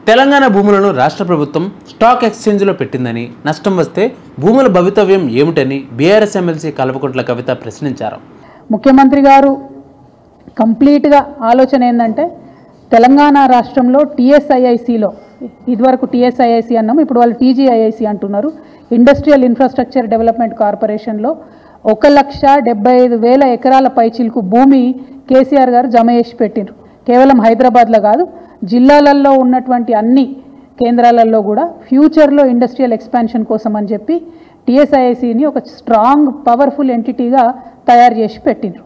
తెలంగాణ భూములను రాష్ట్ర ప్రభుత్వం స్టాక్ ఎక్స్చేంజ్లో పెట్టిందని, నష్టం వస్తే భూముల భవితవ్యం ఏమిటని బీఆర్ఎస్ ఎమ్మెల్సీ కల్వకుంట్ల కవిత ప్రశ్నించారు. ముఖ్యమంత్రి గారు కంప్లీట్గా ఆలోచన ఏంటంటే తెలంగాణ రాష్ట్రంలో టీఎస్ఐఐసిలో, ఇదివరకు టీఎస్ఐఐసి అన్నాము, ఇప్పుడు వాళ్ళు టీజీఐఐసి అంటున్నారు, ఇండస్ట్రియల్ ఇన్ఫ్రాస్ట్రక్చర్ డెవలప్మెంట్ కార్పొరేషన్లో 1,75,000 ఎకరాల పైచిలకు భూమి కేసీఆర్ గారు జమ చేసి పెట్టిండ్రు. కేవలం హైదరాబాద్లో కాదు, జిల్లాలలో ఉన్నటువంటి అన్ని కేంద్రాలలో కూడా ఫ్యూచర్లో ఇండస్ట్రియల్ ఎక్స్పాన్షన్ కోసం అని చెప్పి టీఎస్ఐఐసిని ఒక స్ట్రాంగ్ పవర్ఫుల్ ఎంటిటీగా తయారు చేసి పెట్టిండ్రు.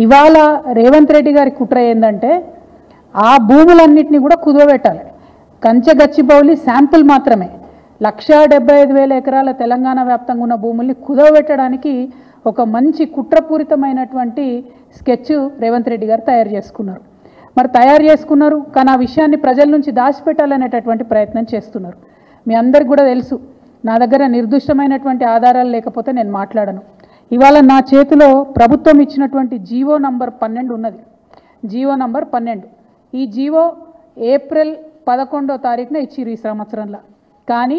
ఇవాళ రేవంత్ రెడ్డి గారి కుట్ర ఏంటంటే ఆ భూములన్నింటినీ కూడా కుదవబెట్టాలి. కంచెగచ్చిబౌలి శాంపుల్ మాత్రమే 1,75,000 ఎకరాల తెలంగాణ వ్యాప్తంగా ఉన్న భూముల్ని కుదవబెట్టడానికి ఒక మంచి కుట్రపూరితమైనటువంటి స్కెచ్ రేవంత్ రెడ్డి గారు తయారు చేసుకున్నారు. మరి తయారు చేసుకున్నారు, కానీ ఆ విషయాన్ని ప్రజల నుంచి దాచిపెట్టాలనేటటువంటి ప్రయత్నం చేస్తున్నారు. మీ అందరికి కూడా తెలుసు, నా దగ్గర నిర్దిష్టమైనటువంటి ఆధారాలు లేకపోతే నేను మాట్లాడను. ఇవాళ నా చేతిలో ప్రభుత్వం ఇచ్చినటువంటి జీవో నంబర్ 12 ఉన్నది. జీవో నంబర్ 12 ఈ జీవో ఏప్రిల్ 11వ తారీఖున ఇచ్చిరు ఈ సంవత్సరంలో. కానీ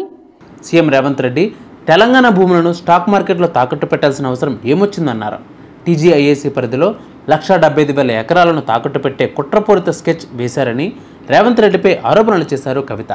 సీఎం రేవంత్ రెడ్డి తెలంగాణ భూములను స్టాక్ మార్కెట్లో తాకట్టు పెట్టాల్సిన అవసరం ఏమొచ్చిందన్నారు. టీజీఐఏసీ పరిధిలో 1,75,000 ఎకరాలను తాకట్టు పెట్టే కుట్రపూరిత స్కెచ్ వేశారని రేవంత్ రెడ్డిపై ఆరోపణలు చేశారు కవిత.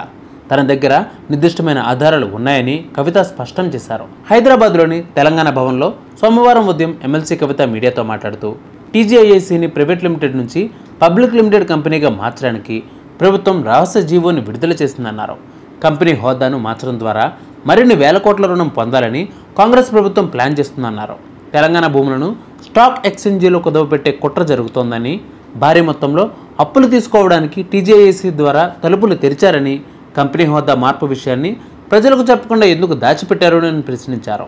తన దగ్గర నిర్దిష్టమైన ఆధారాలు ఉన్నాయని కవిత స్పష్టం చేశారు. హైదరాబాద్లోని తెలంగాణ భవన్లో సోమవారం ఉదయం ఎమ్మెల్సీ కవిత మీడియాతో మాట్లాడుతూ టీజీఐఏసీని ప్రైవేట్ లిమిటెడ్ నుంచి పబ్లిక్ లిమిటెడ్ కంపెనీగా మార్చడానికి ప్రభుత్వం రహస్య జీవోని విడుదల చేసిందన్నారు. కంపెనీ హోదాను మార్చడం ద్వారా మరిన్ని వేల కోట్ల రుణం పొందాలని కాంగ్రెస్ ప్రభుత్వం ప్లాన్ చేస్తుందన్నారు. తెలంగాణ భూములను స్టాక్ ఎక్స్చేంజీలో కుదవపెట్టే కుట్ర జరుగుతోందని, భారీ మొత్తంలో అప్పులు తీసుకోవడానికి టీజీఐఏసీ ద్వారా తలుపులు తెరిచారని, కంపెనీ హోదా మార్పు విషయాన్ని ప్రజలకు చెప్పకుండా ఎందుకు దాచిపెట్టారు అని ప్రశ్నించారు.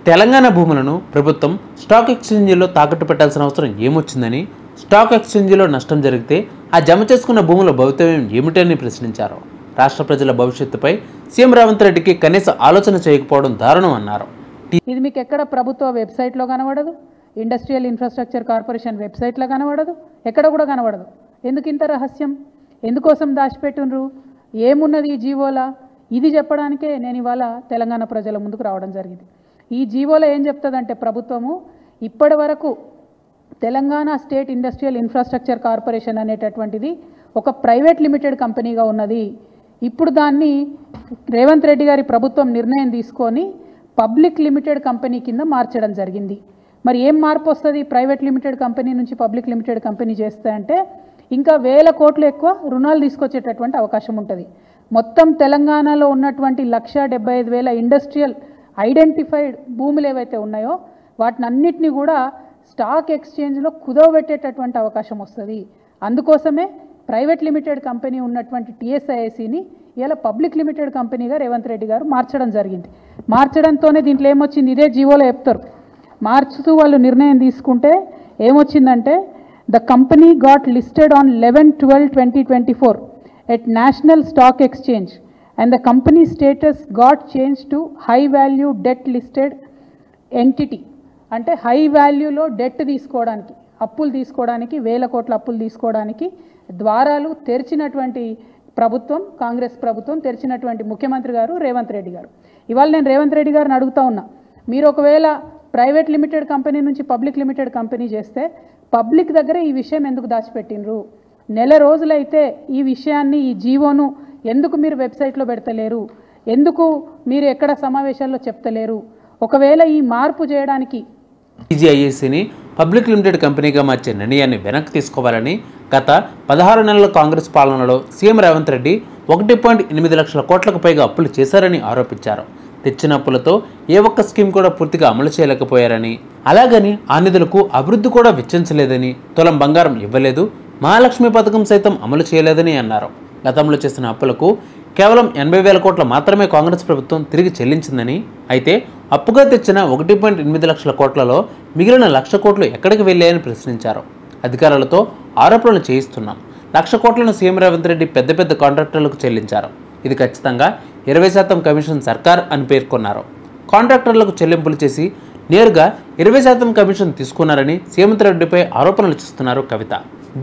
తెలంగాణ భూములను ప్రభుత్వం స్టాక్ ఎక్స్చేంజీలో తాకట్టు పెట్టాల్సిన అవసరం ఏమొచ్చిందని, స్టాక్ ఎక్స్చేంజీలో నష్టం జరిగితే ఆ జమ చేసుకున్న భూముల భవితవ్యం ఏమిటని ప్రశ్నించారు. రాష్ట్ర ప్రజల భవిష్యత్తుపై సీఎం రేవంత్ రెడ్డికి కనీస ఆలోచన చేయకపోవడం దారుణం అన్నారు. ఇది మీకు ఎక్కడ ప్రభుత్వ వెబ్సైట్లో కనబడదు, ఇండస్ట్రియల్ ఇన్ఫ్రాస్ట్రక్చర్ కార్పొరేషన్ వెబ్సైట్లో కనబడదు, ఎక్కడ కూడా కనబడదు. ఎందుకు ఇంత రహస్యం? ఎందుకోసం దాచిపెట్టినరు? ఏమున్నది ఈ జీవోలా? ఇది చెప్పడానికే నేను ఇవాళ తెలంగాణ ప్రజల ముందుకు రావడం జరిగింది. ఈ జీవోలో ఏం చెప్తుందంటే ప్రభుత్వము ఇప్పటి వరకు Telangana state industrial infrastructure corporation అనేటటువంటిది ఒక ప్రైవేట్ లిమిటెడ్ కంపెనీగా ఉన్నది. ఇప్పుడు దాన్ని రేవంత్ రెడ్డి గారి ప్రభుత్వం నిర్ణయం తీసుకొని పబ్లిక్ లిమిటెడ్ కంపెనీ కింద మార్చడం జరిగింది. మరి ఏం మార్పు వస్తుంది ప్రైవేట్ లిమిటెడ్ కంపెనీ నుంచి పబ్లిక్ లిమిటెడ్ కంపెనీ చేస్తే అంటే ఇంకా 1,000 కోట్లు ఎక్కువ రుణాలు తీసుకొచ్చేటటువంటి అవకాశం ఉంటుంది. మొత్తం తెలంగాణలో ఉన్నటువంటి 1,75,000 ఇండస్ట్రియల్ ఐడెంటిఫైడ్ భూములు ఏవైతే ఉన్నాయో వాటిని అన్నిటినీ కూడా స్టాక్ ఎక్స్చేంజ్లో కుదవబెట్టేటటువంటి అవకాశం వస్తుంది. అందుకోసమే ప్రైవేట్ లిమిటెడ్ కంపెనీ ఉన్నటువంటి టీఎస్ఐఐసిని ఇలా పబ్లిక్ లిమిటెడ్ కంపెనీగా రేవంత్ రెడ్డి గారు మార్చడం జరిగింది. మార్చడంతోనే దీంట్లో ఏమొచ్చింది, ఇదే జీవోలో చెప్తారు. మార్చుతూ వాళ్ళు నిర్ణయం తీసుకుంటే ఏమొచ్చిందంటే the company got listed on 11/12/2024 at National Stock Exchange and the company status got change to high value debt listed entity. అంటే హై వాల్యూలో డెట్ తీసుకోవడానికి, అప్పులు తీసుకోవడానికి, 1,000 కోట్ల అప్పులు తీసుకోవడానికి ద్వారాలు తెరిచినటువంటి ప్రభుత్వం, కాంగ్రెస్ ప్రభుత్వం తెరిచినటువంటి ముఖ్యమంత్రి గారు రేవంత్ రెడ్డి గారు. ఇవాళ నేను రేవంత్ రెడ్డి గారిని అడుగుతా ఉన్నా, మీరు ఒకవేళ ప్రైవేట్ లిమిటెడ్ కంపెనీ నుంచి పబ్లిక్ లిమిటెడ్ కంపెనీ చేస్తే పబ్లిక్ దగ్గర ఈ విషయం ఎందుకు దాచిపెట్టినరు? నెల రోజులైతే ఈ విషయాన్ని, ఈ జీవోను ఎందుకు మీరు వెబ్సైట్లో పెడతలేరు? ఎందుకు మీరు ఎక్కడ సమావేశాల్లో చెప్తలేరు? ఒకవేళ ఈ మార్పు చేయడానికి టీజీఐఏసీని పబ్లిక్ లిమిటెడ్ కంపెనీగా మార్చే నిర్ణయాన్ని వెనక్కి తీసుకోవాలని గత 16 నెలల కాంగ్రెస్ పాలనలో సీఎం రేవంత్ రెడ్డి 1.8 లక్షల కోట్లకు పైగా అప్పులు చేశారని ఆరోపించారు. తెచ్చిన అప్పులతో ఏ ఒక్క స్కీమ్ కూడా పూర్తిగా అమలు చేయలేకపోయారని, అలాగని ఆ నిధులకు అభివృద్ధి కూడా వెచ్చించలేదని, తులం బంగారం ఇవ్వలేదు, మహాలక్ష్మి పథకం సైతం అమలు చేయలేదని అన్నారు. గతంలో చేసిన అప్పులకు కేవలం 80,000 కోట్ల మాత్రమే కాంగ్రెస్ ప్రభుత్వం తిరిగి చెల్లించిందని, అయితే అప్పుగా తెచ్చిన 1.8 లక్షల కోట్లలో మిగిలిన 1,00,000 కోట్లు ఎక్కడికి వెళ్ళాయని ప్రశ్నించారు. అధికారులతో ఆరోపణలు చేయిస్తున్నాం, 1,00,000 కోట్లను సీఎం రేవంత్ రెడ్డి పెద్ద పెద్ద కాంట్రాక్టర్లకు చెల్లించారు. ఇది ఖచ్చితంగా 20% కమిషన్ సర్కార్ అని పేర్కొన్నారు. కాంట్రాక్టర్లకు చెల్లింపులు చేసి నేరుగా 20% కమిషన్ తీసుకున్నారని సీఎం రెడ్డిపై ఆరోపణలు చేస్తున్నారు కవిత.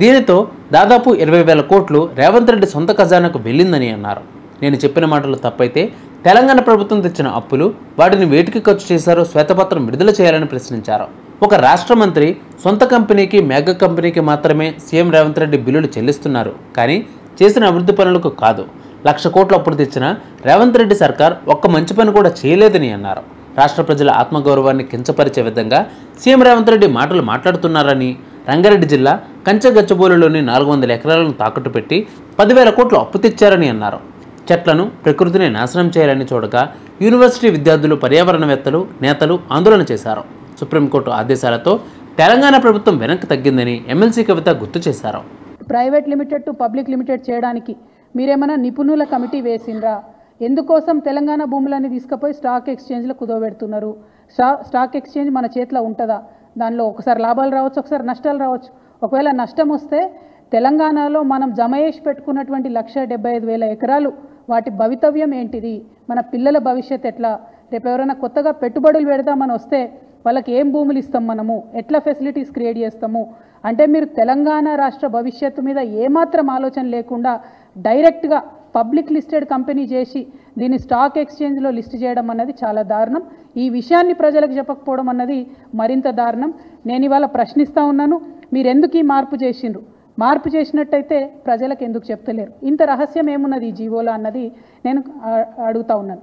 దీనితో దాదాపు 20,000 కోట్లు రేవంత్ రెడ్డి సొంత ఖజానాకు వెళ్ళిందని అన్నారు. నేను చెప్పిన మాటలు తప్పైతే తెలంగాణ ప్రభుత్వం తెచ్చిన అప్పులు వాటిని వేటికి ఖర్చు చేశారో శ్వేతపత్రం విడుదల చేయాలని ప్రశ్నించారు. ఒక రాష్ట్ర మంత్రి సొంత కంపెనీకి మెగా కంపెనీకి మాత్రమే సీఎం రేవంత్ రెడ్డి బిల్లులు చెల్లిస్తున్నారు, కానీ చేసిన అభివృద్ధి పనులకు కాదు. 1,00,000 కోట్ల అప్పులు తెచ్చిన రేవంత్ రెడ్డి సర్కార్ ఒక్క మంచి పని కూడా చేయలేదని అన్నారు. రాష్ట్ర ప్రజల ఆత్మగౌరవాన్ని కించపరిచే విధంగా సీఎం రేవంత్ రెడ్డి మాటలు మాట్లాడుతున్నారని, రంగారెడ్డి జిల్లా కంచగచ్చబోలులోని 400 ఎకరాలను తాకట్టు పెట్టి 10,000 కోట్లు అప్పు తెచ్చారని అన్నారు. చెట్లను, ప్రకృతిని నాశనం చేయాలని చూడగా యూనివర్సిటీ విద్యార్థులు, పర్యావరణవేత్తలు, నేతలు ఆందోళన చేశారు. సుప్రీంకోర్టు ఆదేశాలతో తెలంగాణ ప్రభుత్వం వెనక్కి తగ్గిందని ఎమ్మెల్సీ కవిత గుర్తు చేశారు. Private limited to public limited చేయడానికి మీరేమైనా నిపుణుల కమిటీ వేసిండ్రా? ఎందుకోసం తెలంగాణ భూములన్నీ తీసుకుపోయి స్టాక్ ఎక్స్చేంజ్లో కుదోబెడుతున్నారు? స్టాక్ ఎక్స్చేంజ్ మన చేతిలో ఉంటుందా? దానిలో ఒకసారి లాభాలు రావచ్చు, ఒకసారి నష్టాలు రావచ్చు. ఒకవేళ నష్టం వస్తే తెలంగాణలో మనం జమ చేసి పెట్టుకున్నటువంటి 1,75,000 ఎకరాలు వాటి భవితవ్యం ఏంటిది? మన పిల్లల భవిష్యత్ ఎట్లా? రేపు ఎవరైనా కొత్తగా పెట్టుబడులు పెడదామని వస్తే వాళ్ళకి ఏం భూములు ఇస్తాం, మనము ఎట్లా ఫెసిలిటీస్ క్రియేట్ చేస్తాము అంటే మీరు తెలంగాణ రాష్ట్ర భవిష్యత్తు మీద ఏమాత్రం ఆలోచన లేకుండా డైరెక్ట్గా పబ్లిక్ లిస్టెడ్ కంపెనీ చేసి దీన్ని స్టాక్ ఎక్స్చేంజ్లో లిస్ట్ చేయడం అన్నది చాలా దారుణం. ఈ విషయాన్ని ప్రజలకు చెప్పకపోవడం అన్నది మరింత దారుణం. నేను ఇవాళ ప్రశ్నిస్తూ ఉన్నాను, మీరు ఎందుకు ఈ మార్పు చేసిండ్రు? మార్పు చేసినట్టయితే ప్రజలకు ఎందుకు చెప్తలేరు? ఇంత రహస్యం ఏమున్నది ఈ జీవోలో అన్నది నేను అడుగుతా ఉన్నాను.